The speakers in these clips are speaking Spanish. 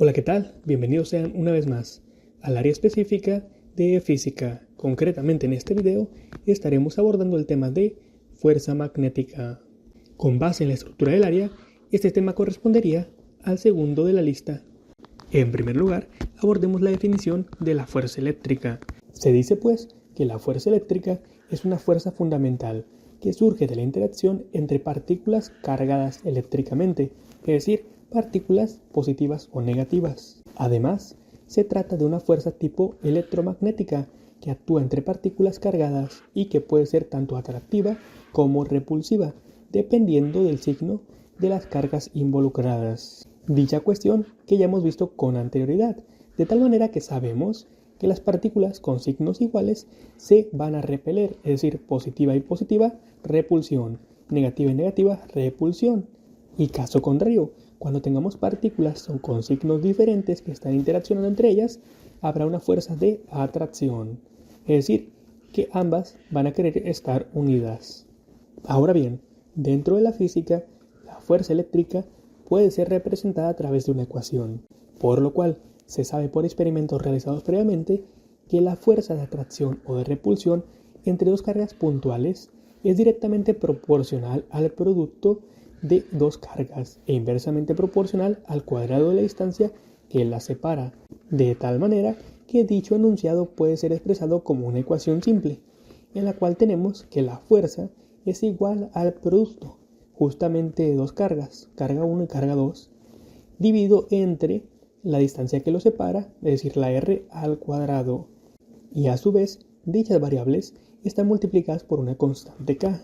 Hola, ¿qué tal? Bienvenidos sean una vez más al área específica de física. Concretamente en este video estaremos abordando el tema de fuerza magnética. Con base en la estructura del área, este tema correspondería al segundo de la lista. En primer lugar, abordemos la definición de la fuerza eléctrica. Se dice pues que la fuerza eléctrica es una fuerza fundamental que surge de la interacción entre partículas cargadas eléctricamente, es decir, partículas positivas o negativas. Además, se trata de una fuerza tipo electromagnética que actúa entre partículas cargadas y que puede ser tanto atractiva como repulsiva, dependiendo del signo de las cargas involucradas. Dicha cuestión que ya hemos visto con anterioridad, de tal manera que sabemos que las partículas con signos iguales se van a repeler, es decir, positiva y positiva, repulsión, negativa y negativa, repulsión. Y caso contrario, cuando tengamos partículas con signos diferentes que están interaccionando entre ellas, habrá una fuerza de atracción, es decir, que ambas van a querer estar unidas. Ahora bien, dentro de la física, la fuerza eléctrica puede ser representada a través de una ecuación, por lo cual se sabe por experimentos realizados previamente que la fuerza de atracción o de repulsión entre dos cargas puntuales es directamente proporcional al producto de dos cargas e inversamente proporcional al cuadrado de la distancia que las separa, de tal manera que dicho enunciado puede ser expresado como una ecuación simple, en la cual tenemos que la fuerza es igual al producto justamente de dos cargas, carga 1 y carga 2, dividido entre la distancia que los separa, es decir, la r al cuadrado, y a su vez dichas variables están multiplicadas por una constante k,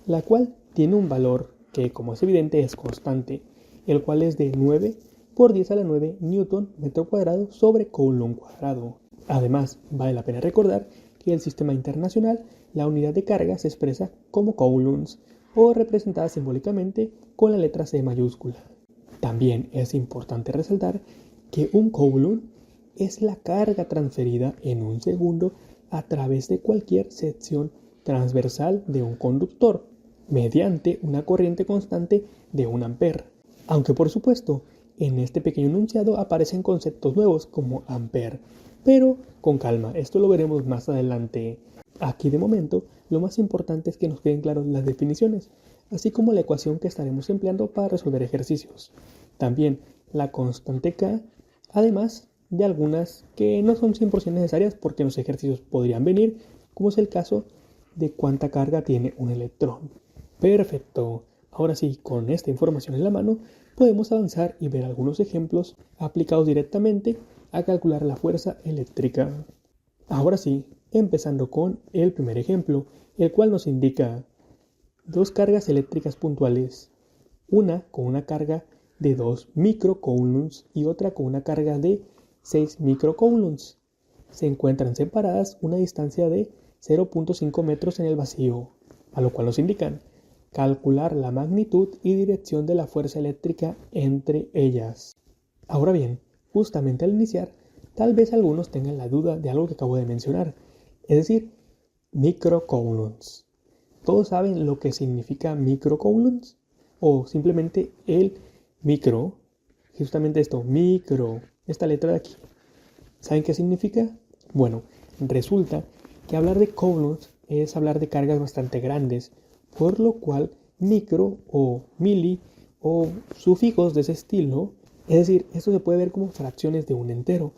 la cual tiene un valor que, como es evidente, es constante, el cual es de 9 por 10 a la 9 newton metro cuadrado sobre coulomb cuadrado. Además, vale la pena recordar que en el sistema internacional la unidad de carga se expresa como coulombs o representada simbólicamente con la letra C mayúscula. También es importante resaltar que un coulomb es la carga transferida en un segundo a través de cualquier sección transversal de un conductor mediante una corriente constante de 1 ampere. Aunque por supuesto, en este pequeño enunciado aparecen conceptos nuevos como ampere, pero con calma, esto lo veremos más adelante. Aquí de momento, lo más importante es que nos queden claras las definiciones, así como la ecuación que estaremos empleando para resolver ejercicios. También la constante K, además de algunas que no son 100% necesarias porque en los ejercicios podrían venir, como es el caso de cuánta carga tiene un electrón. Perfecto. Ahora sí, con esta información en la mano, podemos avanzar y ver algunos ejemplos aplicados directamente a calcular la fuerza eléctrica. Ahora sí, empezando con el primer ejemplo, el cual nos indica dos cargas eléctricas puntuales, una con una carga de 2 microcoulombs y otra con una carga de 6 microcoulombs. Se encuentran separadas una distancia de 0.5 metros en el vacío, a lo cual nos indican calcular la magnitud y dirección de la fuerza eléctrica entre ellas. Ahora bien, justamente al iniciar, tal vez algunos tengan la duda de algo que acabo de mencionar, es decir, microcoulombs. ¿Todos saben lo que significa microcoulombs? O simplemente el micro, justamente esto, micro, esta letra de aquí. ¿Saben qué significa? Bueno, resulta que hablar de coulombs es hablar de cargas bastante grandes, por lo cual micro o mili o sufijos de ese estilo, es decir, esto se puede ver como fracciones de un entero.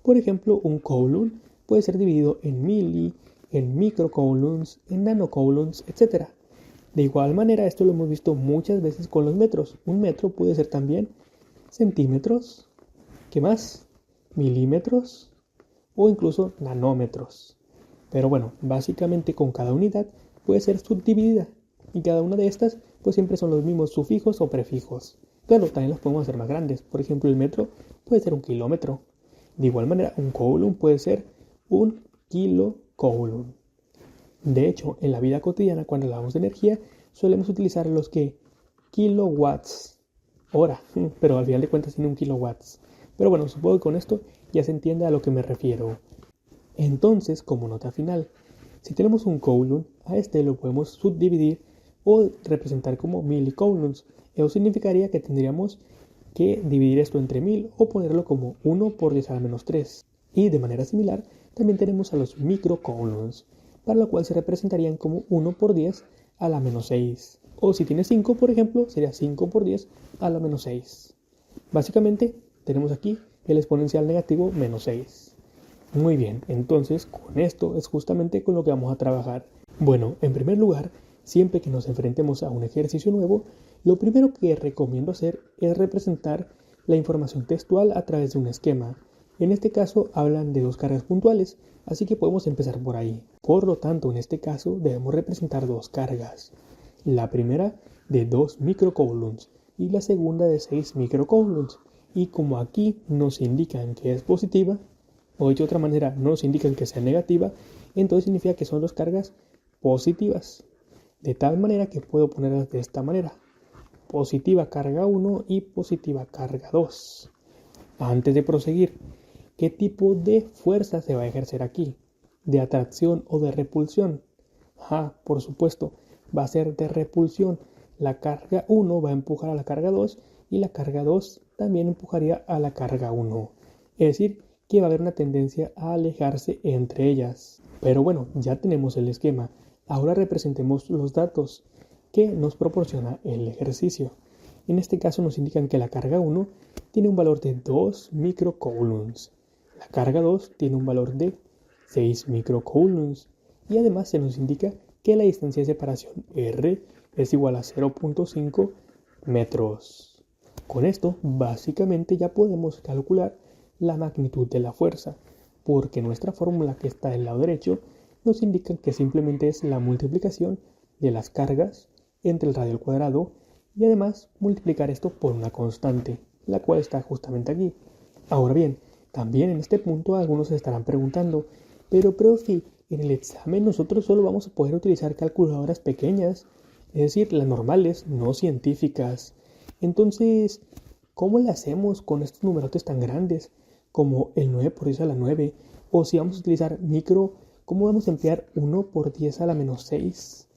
Por ejemplo, un coulomb puede ser dividido en mili, en microcoulombs, en nanocoulombs, etc. De igual manera, esto lo hemos visto muchas veces con los metros. Un metro puede ser también centímetros, ¿qué más? Milímetros o incluso nanómetros. Pero bueno, básicamente con cada unidad puede ser subdividida y cada una de estas pues siempre son los mismos sufijos o prefijos. Claro, también las podemos hacer más grandes. Por ejemplo, el metro puede ser un kilómetro. De igual manera, un coulomb puede ser un kilocoulomb. De hecho, en la vida cotidiana, cuando hablamos de energía, solemos utilizar los que kilowatts hora, pero al final de cuentas tiene un kilowatts. Pero bueno, supongo que con esto ya se entiende a lo que me refiero. Entonces, como nota final, si tenemos un coulomb, a este lo podemos subdividir o representar como milicoulombs. Eso significaría que tendríamos que dividir esto entre 1000 o ponerlo como 1 por 10 a la menos 3. Y de manera similar, también tenemos a los microcoulombs, para lo cual se representarían como 1 por 10 a la menos 6. O si tiene 5, por ejemplo, sería 5 por 10 a la menos 6. Básicamente, tenemos aquí el exponencial negativo menos 6. Muy bien, entonces con esto es justamente con lo que vamos a trabajar. Bueno, en primer lugar, siempre que nos enfrentemos a un ejercicio nuevo, lo primero que recomiendo hacer es representar la información textual a través de un esquema. En este caso hablan de dos cargas puntuales, así que podemos empezar por ahí. Por lo tanto, en este caso debemos representar dos cargas. La primera de 2 microcoulombs y la segunda de 6 microcoulombs. Y como aquí nos indican que es positiva, o dicho de otra manera, no nos indican que sea negativa, entonces significa que son dos cargas positivas. De tal manera que puedo ponerlas de esta manera. Positiva carga 1 y positiva carga 2. Antes de proseguir, ¿qué tipo de fuerza se va a ejercer aquí? ¿De atracción o de repulsión? Por supuesto, va a ser de repulsión. La carga 1 va a empujar a la carga 2 y la carga 2 también empujaría a la carga 1. Es decir, que va a haber una tendencia a alejarse entre ellas. Pero bueno, ya tenemos el esquema. Ahora representemos los datos que nos proporciona el ejercicio. En este caso nos indican que la carga 1 tiene un valor de 2 microcoulombs. La carga 2 tiene un valor de 6 microcoulombs. Y además se nos indica que la distancia de separación R es igual a 0.5 metros. Con esto, básicamente ya podemos calcular la magnitud de la fuerza, porque nuestra fórmula que está del lado derecho nos indica que simplemente es la multiplicación de las cargas entre el radio al cuadrado y además multiplicar esto por una constante, la cual está justamente aquí. Ahora bien, también en este punto algunos se estarán preguntando, pero profe, en el examen nosotros solo vamos a poder utilizar calculadoras pequeñas, es decir, las normales, no científicas. Entonces, ¿cómo le hacemos con estos numerotes tan grandes como el 9 por 10 a la 9? O si vamos a utilizar micro, ¿cómo vamos a emplear 1 por 10 a la menos 6?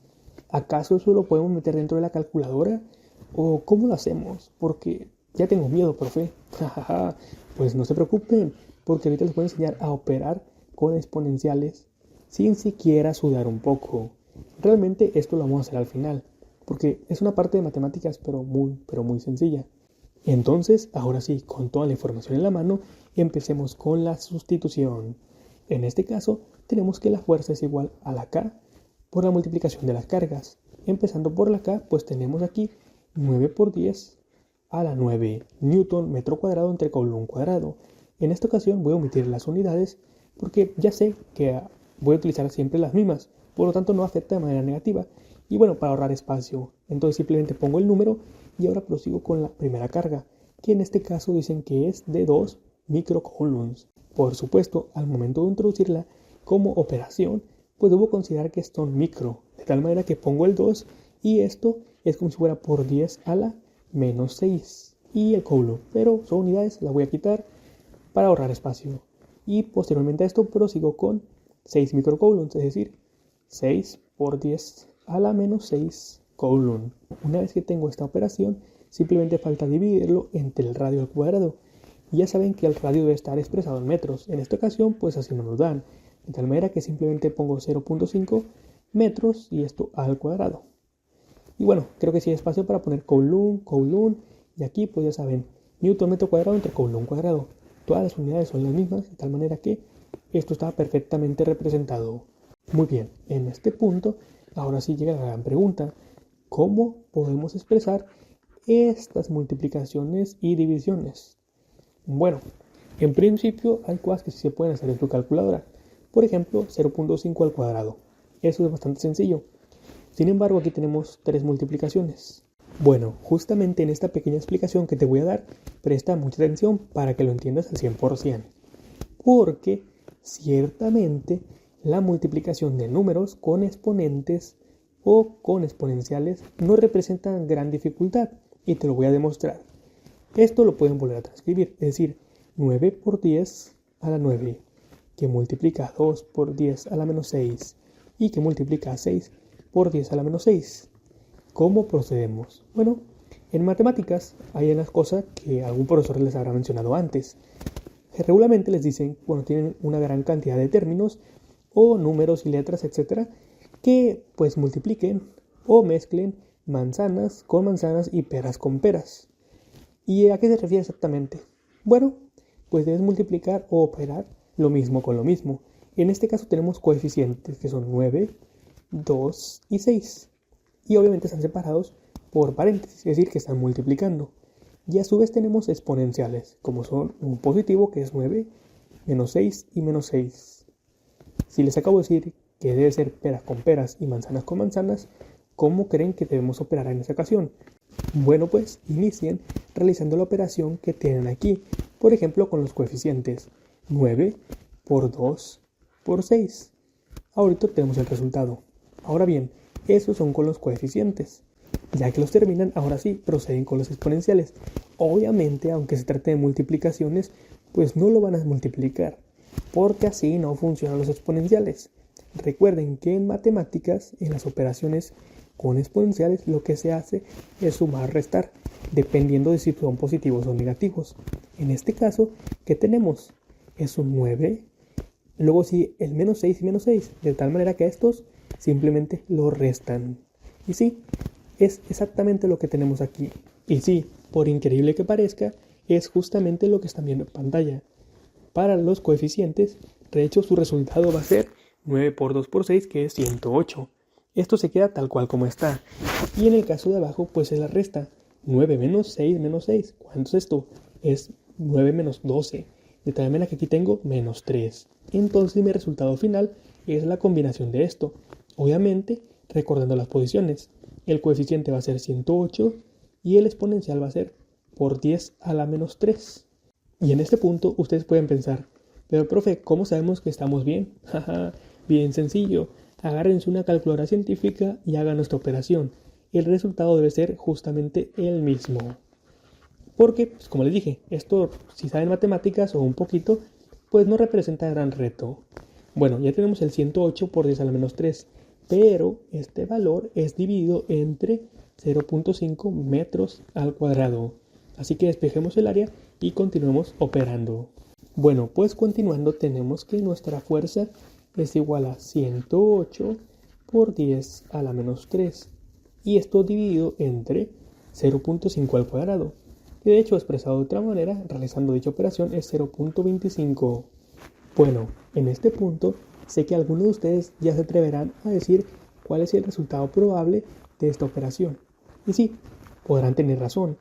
¿Acaso eso lo podemos meter dentro de la calculadora? ¿O cómo lo hacemos? Porque ya tengo miedo, profe. Pues no se preocupen, porque ahorita les voy a enseñar a operar con exponenciales sin siquiera sudar un poco. Realmente esto lo vamos a hacer al final, porque es una parte de matemáticas pero muy sencilla. Entonces, ahora sí, con toda la información en la mano, empecemos con la sustitución. En este caso, tenemos que la fuerza es igual a la K por la multiplicación de las cargas. Empezando por la K, pues tenemos aquí 9 por 10 a la 9 newton metro cuadrado entre coulomb cuadrado. En esta ocasión voy a omitir las unidades porque ya sé que voy a utilizar siempre las mismas, por lo tanto no afecta de manera negativa. Y bueno, para ahorrar espacio, entonces simplemente pongo el número y ahora prosigo con la primera carga, que en este caso dicen que es de 2 microcoulombs. Por supuesto, al momento de introducirla como operación, pues debo considerar que son micro, de tal manera que pongo el 2 y esto es como si fuera por 10 a la menos 6 y el coulomb, pero son unidades, las voy a quitar para ahorrar espacio. Y posteriormente a esto prosigo con 6 microcoulombs, es decir, 6 por 10 a la menos 6 coulomb. Una vez que tengo esta operación, simplemente falta dividirlo entre el radio al cuadrado. Y ya saben que el radio debe estar expresado en metros. En esta ocasión, pues así nos lo dan. De tal manera que simplemente pongo 0.5 metros y esto al cuadrado. Y bueno, creo que sí hay espacio para poner coulomb. Y aquí, pues ya saben, newton metro cuadrado entre coulomb cuadrado. Todas las unidades son las mismas, de tal manera que esto está perfectamente representado. Muy bien, en este punto, ahora sí llega la gran pregunta. ¿Cómo podemos expresar estas multiplicaciones y divisiones? Bueno, en principio hay cosas que sí se pueden hacer en tu calculadora. Por ejemplo, 0.5 al cuadrado. Eso es bastante sencillo. Sin embargo, aquí tenemos 3 multiplicaciones. Bueno, justamente en esta pequeña explicación que te voy a dar, presta mucha atención para que lo entiendas al 100%. Porque ciertamente la multiplicación de números con exponentes o con exponenciales no representan gran dificultad y te lo voy a demostrar. Esto lo pueden volver a transcribir, es decir, 9 por 10 a la 9, que multiplica 2 por 10 a la menos 6 y que multiplica 6 por 10 a la menos 6. ¿Cómo procedemos? Bueno, En matemáticas hay unas cosas que algún profesor les habrá mencionado antes. Regularmente les dicen, bueno, tienen una gran cantidad de términos o números y letras, etcétera, que pues multipliquen o mezclen manzanas con manzanas y peras con peras. ¿Y a qué se refiere exactamente? Bueno, pues debes multiplicar o operar lo mismo con lo mismo. En este caso tenemos coeficientes que son 9, 2 y 6. Y obviamente están separados por paréntesis, es decir, que están multiplicando. Y a su vez tenemos exponenciales, como son un positivo que es 9, menos 6 y menos 6. Si les acabo de decir que debe ser peras con peras y manzanas con manzanas, ¿cómo creen que debemos operar en esta ocasión? Bueno, pues inicien realizando la operación que tienen aquí, por ejemplo con los coeficientes 9 por 2 por 6. Ahorita tenemos el resultado. Ahora bien, esos son con los coeficientes. Ya que los terminan, ahora sí, proceden con los exponenciales. Obviamente, aunque se trate de multiplicaciones, pues no lo van a multiplicar, porque así no funcionan los exponenciales. Recuerden que en matemáticas, en las operaciones con exponenciales, lo que se hace es sumar, restar, dependiendo de si son positivos o negativos. En este caso, ¿qué tenemos? Es un 9, luego sí, el menos 6 y menos 6, de tal manera que estos simplemente lo restan. Y sí, es exactamente lo que tenemos aquí. Y sí, por increíble que parezca, es justamente lo que están viendo en pantalla. Para los coeficientes, de hecho su resultado va a ser 9 por 2 por 6, que es 108. Esto se queda tal cual como está. Y en el caso de abajo, pues se la resta. 9 menos 6 menos 6. ¿Cuánto es esto? Es 9 menos 12. De tal manera que aquí tengo menos 3. Entonces mi resultado final es la combinación de esto. Obviamente, recordando las posiciones. El coeficiente va a ser 108 y el exponencial va a ser por 10 a la menos 3. Y en este punto ustedes pueden pensar, pero profe, ¿cómo sabemos que estamos bien? Jaja, bien sencillo. Agárrense una calculadora científica y hagan nuestra operación. El resultado debe ser justamente el mismo. Porque, pues, como les dije, esto, si saben matemáticas o un poquito, pues no representa gran reto. Bueno, ya tenemos el 108 por 10 a la menos 3, pero este valor es dividido entre 0.5 metros al cuadrado. Así que despejemos el área y continuemos operando. Bueno, pues continuando tenemos que nuestra fuerza es igual a 108 por 10 a la menos 3. Y esto dividido entre 0.5 al cuadrado. Que de hecho expresado de otra manera, realizando dicha operación es 0.25. Bueno, en este punto sé que algunos de ustedes ya se atreverán a decir cuál es el resultado probable de esta operación. Y sí, podrán tener razón,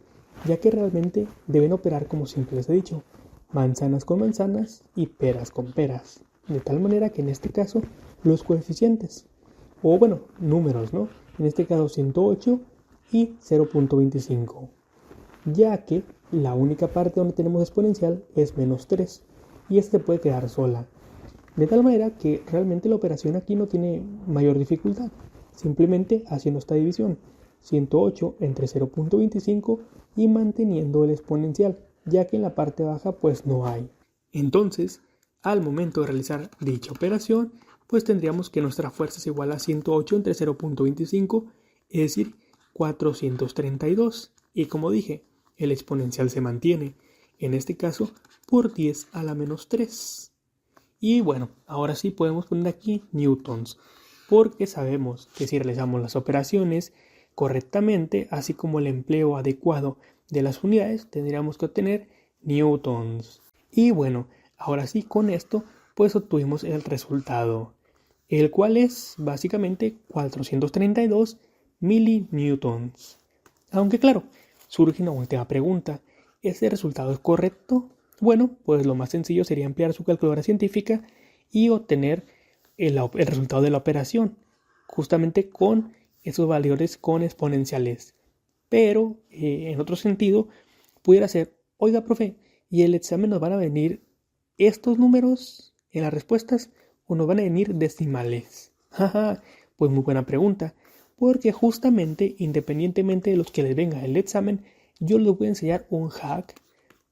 ya que realmente deben operar como siempre les he dicho, manzanas con manzanas y peras con peras. De tal manera que en este caso los coeficientes, o bueno, números, ¿no? En este caso 108 y 0.25. Ya que la única parte donde tenemos exponencial es menos 3 y este puede quedar sola. De tal manera que realmente la operación aquí no tiene mayor dificultad, simplemente haciendo esta división, 108 entre 0.25 y manteniendo el exponencial, ya que en la parte baja pues no hay. Entonces, al momento de realizar dicha operación, pues tendríamos que nuestra fuerza es igual a 108 entre 0.25, es decir, 432. Y como dije, el exponencial se mantiene, en este caso por 10 a la menos 3. Y bueno, ahora sí podemos poner aquí newtons, porque sabemos que si realizamos las operaciones correctamente, así como el empleo adecuado de las unidades, tendríamos que obtener newtons. Y bueno, ahora sí con esto pues obtuvimos el resultado, el cual es básicamente 432 milinewtons. Aunque claro, surge una última pregunta, ¿este resultado es correcto? Bueno, pues lo más sencillo sería emplear su calculadora científica y obtener el resultado de la operación, justamente con esos valores con exponenciales. Pero, en otro sentido, pudiera ser, oiga, profe, ¿y el examen nos van a venir estos números en las respuestas o nos van a venir decimales? Jaja, pues muy buena pregunta, porque justamente, independientemente de los que les venga el examen, yo les voy a enseñar un hack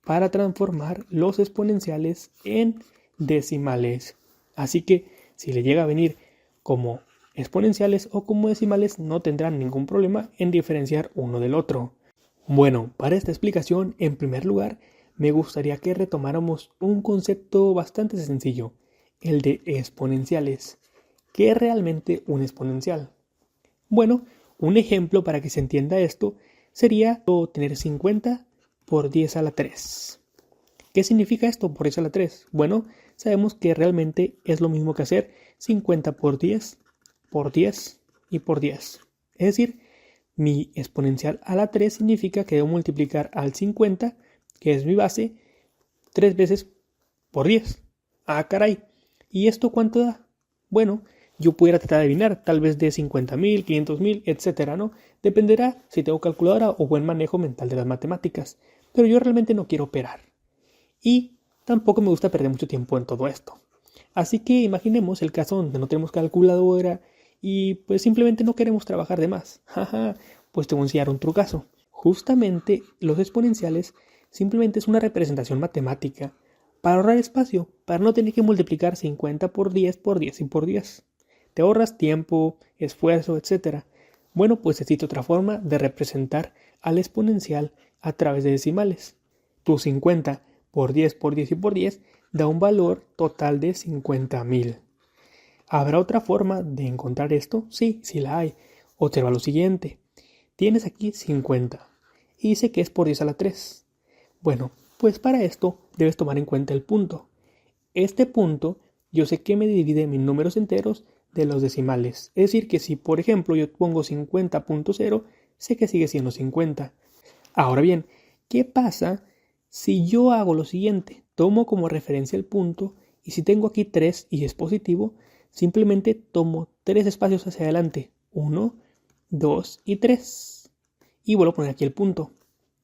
para transformar los exponenciales en decimales. Así que si le llega a venir como exponenciales o como decimales, no tendrán ningún problema en diferenciar uno del otro. Bueno, para esta explicación, en primer lugar, me gustaría que retomáramos un concepto bastante sencillo, el de exponenciales. ¿Qué es realmente un exponencial? Bueno, un ejemplo para que se entienda esto sería tener 50 por 10 a la 3. ¿Qué significa esto por 10 a la 3? Bueno, sabemos que realmente es lo mismo que hacer 50 por 10 y por 10. Es decir, mi exponencial a la 3 significa que debo multiplicar al 50, que es mi base, 3 veces por 10. Ah, caray. ¿Y esto cuánto da? Bueno, yo pudiera tratar de adivinar, tal vez de 50.000, 500.000, etcétera, ¿no? Dependerá si tengo calculadora o buen manejo mental de las matemáticas. Pero yo realmente no quiero operar. Y tampoco me gusta perder mucho tiempo en todo esto. Así que imaginemos el caso donde no tenemos calculadora y pues simplemente no queremos trabajar de más. Jaja, pues te voy a enseñar un trucazo. Justamente los exponenciales simplemente es una representación matemática para ahorrar espacio, para no tener que multiplicar 50 por 10 por 10 y por 10. Te ahorras tiempo, esfuerzo, etc. Bueno, pues existe otra forma de representar al exponencial a través de decimales. Tu 50 por 10 por 10 y por 10 da un valor total de 50.000. ¿Habrá otra forma de encontrar esto? Sí, sí la hay. Observa lo siguiente. Tienes aquí 50 y dice que es por 10 a la 3. Bueno, pues para esto debes tomar en cuenta el punto. Este punto yo sé que me divide mis números enteros de los decimales. Es decir, que si por ejemplo yo pongo 50.0, sé que sigue siendo 50. Ahora bien, ¿qué pasa si yo hago lo siguiente? Tomo como referencia el punto y si tengo aquí 3 y es positivo, simplemente tomo 3 espacios hacia adelante. 1, 2 y 3. Y vuelvo a poner aquí el punto.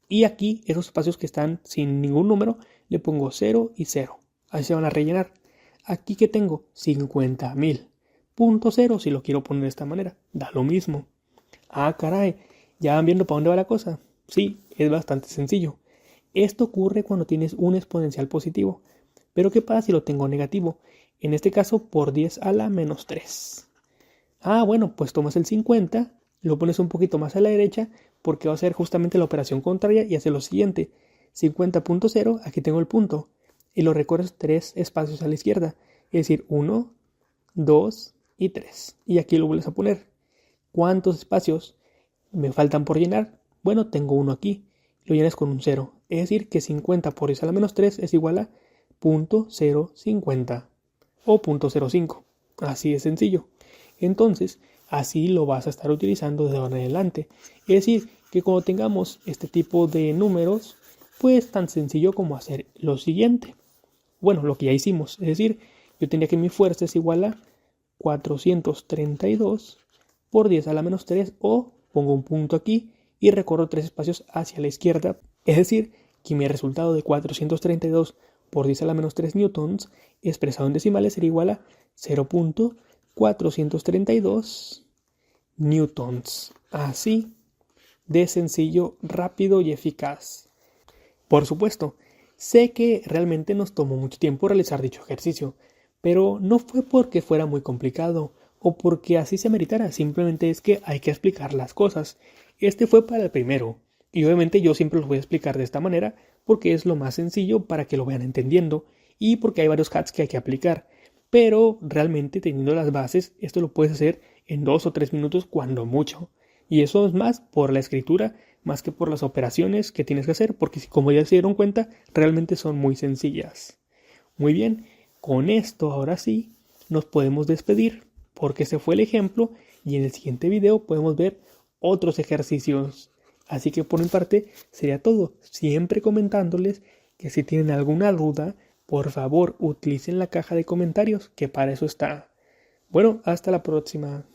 Y aquí, esos espacios que están sin ningún número, le pongo 0 y 0. Así se van a rellenar. Aquí que tengo 50.000. Punto 0 si lo quiero poner de esta manera. Da lo mismo. Ah, caray. ¿Ya van viendo para dónde va la cosa? Sí, es bastante sencillo. Esto ocurre cuando tienes un exponencial positivo. Pero ¿qué pasa si lo tengo negativo? En este caso por 10 a la menos 3. Ah, bueno, pues tomas el 50, lo pones un poquito más a la derecha porque va a ser justamente la operación contraria y hace lo siguiente. 50.0, aquí tengo el punto. Y lo recorres 3 espacios a la izquierda. Es decir, 1, 2 y 3. Y aquí lo vuelves a poner. ¿Cuántos espacios me faltan por llenar? Bueno, tengo uno aquí. Lo llenas con un 0. Es decir, que 50 por 10 a la menos 3 es igual a 0.050 o 0.05. Así de sencillo. Entonces, así lo vas a estar utilizando desde ahora en adelante. Es decir, que cuando tengamos este tipo de números, pues tan sencillo como hacer lo siguiente. Bueno, lo que ya hicimos. Es decir, yo tenía que mi fuerza es igual a 432 por 10 a la menos 3 o pongo un punto aquí y recorro 3 espacios hacia la izquierda. Es decir, que mi resultado de 432 por 10 a la menos 3 newtons expresado en decimales sería igual a 0.432 newtons. Así de sencillo, rápido y eficaz. Por supuesto, sé que realmente nos tomó mucho tiempo realizar dicho ejercicio, pero no fue porque fuera muy complicado o porque así se meritara, simplemente es que hay que explicar las cosas. Este fue para el primero, y obviamente yo siempre los voy a explicar de esta manera porque es lo más sencillo para que lo vayan entendiendo y porque hay varios hacks que hay que aplicar. Pero realmente teniendo las bases, esto lo puedes hacer en 2 o 3 minutos cuando mucho. Y eso es más por la escritura, más que por las operaciones que tienes que hacer, porque como ya se dieron cuenta, realmente son muy sencillas. Muy bien, con esto ahora sí nos podemos despedir, porque ese fue el ejemplo y en el siguiente video podemos ver otros ejercicios. Así que por mi parte sería todo, siempre comentándoles que si tienen alguna duda, por favor utilicen la caja de comentarios, que para eso está. Bueno, hasta la próxima.